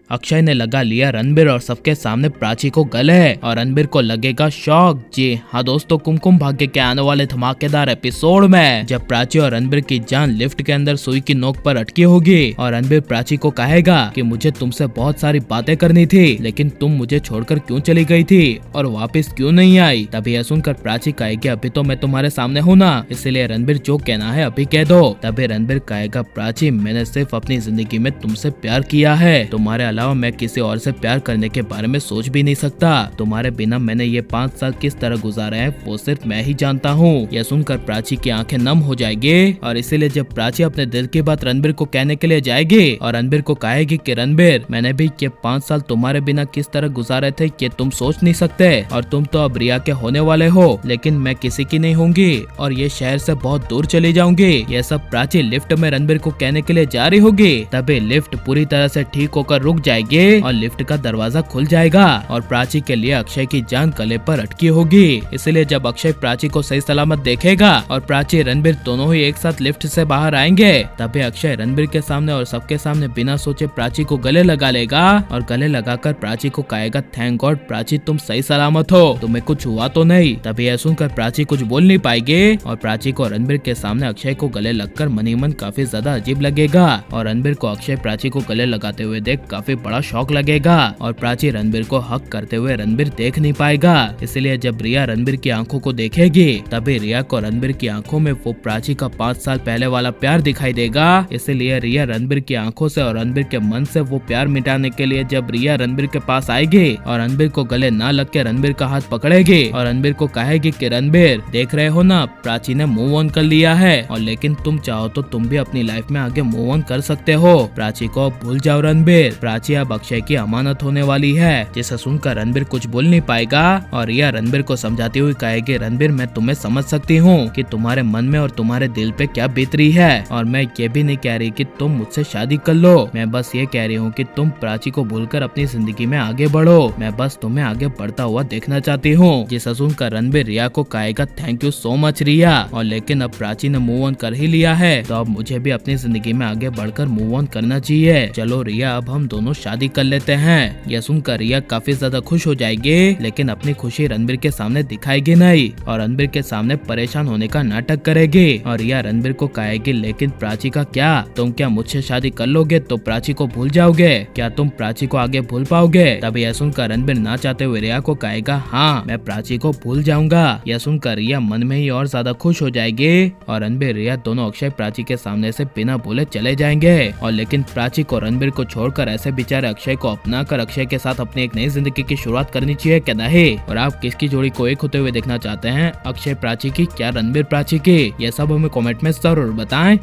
अक्षय ने लगा लिया रणबीर और सबके सामने प्राची को गले और रणबीर को लगेगा शॉक। जी हाँ दोस्तों, कुमकुम भाग्य के आने वाले धमाकेदार एपिसोड में जब प्राची और रणबीर की जान लिफ्ट के अंदर सुई की नोक पर अटकी होगी और रणबीर प्राची को कहेगा कि मुझे तुमसे बहुत सारी बातें करनी थी, लेकिन तुम मुझे छोड़कर क्यों चली गई थी और वापस क्यों नहीं आई। तभी यह सुनकर प्राची कहेगी अभी तो मैं तुम्हारे सामने हूँ ना, इसलिए रणबीर जो कहना है अभी कह दो। तभी रणबीर कहेगा प्राची मैंने सिर्फ अपनी जिंदगी में तुमसे प्यार किया है, तुम्हारे अलावा मैं किसी और से प्यार करने के बारे में सोच भी नहीं सकता। तुम्हारे बिना मैंने ये 5 साल किस तरह गुजारे हैं वो सिर्फ मैं ही जानता हूँ। यह सुनकर प्राची की आंखें नम हो जाएगी और इसीलिए जब प्राची अपने दिल की बात रणबीर को कहने के लिए जाएगी और रणबीर को कहेगी कि रणबीर मैंने भी ये 5 साल तुम्हारे बिना किस तरह गुजारे थे ये तुम सोच नहीं सकते, और तुम तो अब रिया के होने वाले हो, लेकिन मैं किसी की नहीं होंगी और ये शहर से बहुत दूर चली जाऊंगी। यह सब प्राची लिफ्ट में रणबीर को कहने के लिए जा रही होगी। तभी लिफ्ट पूरी तरह से ठीक होकर रुक जाएगी और लिफ्ट का दरवाजा खुल जाएगा और प्राची के लिए अक्षय की जान गले पर अटकी होगी। इसलिए जब अक्षय प्राची को सही सलामत देखेगा और प्राची रणबीर दोनों ही एक साथ लिफ्ट से बाहर आएंगे, तभी अक्षय रणबीर के सामने और सबके सामने बिना सोचे प्राची को गले लगा लेगा और गले लगाकर प्राची को कहेगा थैंक गॉड प्राची तुम सही सलामत हो, तुम्हें कुछ हुआ तो नहीं। तभी यह सुनकर प्राची कुछ बोल नहीं पाएगी और प्राची को रणबीर के सामने अक्षय को गले लगकर मन ही मन काफी ज्यादा अजीब लगेगा और रणबीर को अक्षय प्राची को गले लगाते हुए देख काफी बड़ा शौक लगेगा और प्राची रणबीर को हक करते हुए रणबीर देख नहीं पाएगा। इसलिए जब रिया रणबीर की आंखों को देखेगी तभी रिया को रणबीर की आंखों में वो प्राची का 5 साल पहले वाला प्यार दिखाई देगा। इसलिए रिया रणबीर की आंखों से और रणबीर के मन से वो प्यार मिटाने के लिए जब रिया रणबीर के पास आएगी और रणबीर को गले ना लग के रणबीर का हाथ पकड़ेगी और रणबीर को कहेगी कि रणबीर देख रहे हो ना प्राची ने मूव ऑन कर लिया है, और लेकिन तुम चाहो तो तुम भी अपनी लाइफ में आगे मूव ऑन कर सकते हो, प्राची को भूल जाओ रणबीर, प्राची अब अक्षय की अमानत होने वाली है। जिसे सुनकर रणबीर कुछ बोल नहीं पाएगा और रिया रणबीर को समझाती हुई कहेगी रणबीर मैं तुम्हें समझ सकती हूँ कि तुम्हारे मन में और तुम्हारे दिल पे क्या बीत रही है, और मैं ये भी नहीं कह रही कि तुम मुझसे शादी कर लो, मैं बस ये कह रही हूँ कि तुम प्राची को भूलकर अपनी जिंदगी में आगे बढ़ो, मैं बस तुम्हें आगे बढ़ता हुआ देखना चाहती हूँ। जिसे सुनकर रणबीर रिया को कहेगा थैंक यू सो मच रिया, और लेकिन अब प्राची ने मूव ऑन कर ही लिया है तो अब मुझे भी अपनी जिंदगी में आगे बढ़कर मूव ऑन करना चाहिए, चलो रिया अब हम दोनों शादी कर लेते हैं। यह सुनकर रिया काफी ज्यादा खुश हो जाएगी, लेकिन अपनी खुशी रणबीर के सामने दिखाएगी नहीं और रणबीर के सामने परेशान होने का नाटक करेगी और रिया रणबीर को कहेगी लेकिन प्राची का क्या, तुम क्या मुझसे शादी कर लोगे तो प्राची को भूल जाओगे, क्या तुम प्राची को आगे भूल पाओगे। तभी यह सुनकर रणबीर ना चाहते हुए रिया को कहेगा हाँ मैं प्राची को भूल जाऊंगा। यह सुनकर रिया मन में ही और ज्यादा खुश हो जाएगी और रणबीर रिया दोनों अक्षय प्राची के सामने से बिना बोले चले जाएंगे, और लेकिन प्राची को रणबीर को छोड़कर ऐसे बेचारे अक्षय को अपना कर अक्षय के साथ अपनी एक नई जिंदगी की शुरुआत करनी चाहिए क्या नहीं। और आप किसकी जोड़ी को एक होते हुए देखना चाहते हैं, अक्षय प्राची की क्या रणबीर प्राची की, यह सब हमें कमेंट में जरूर बताएं।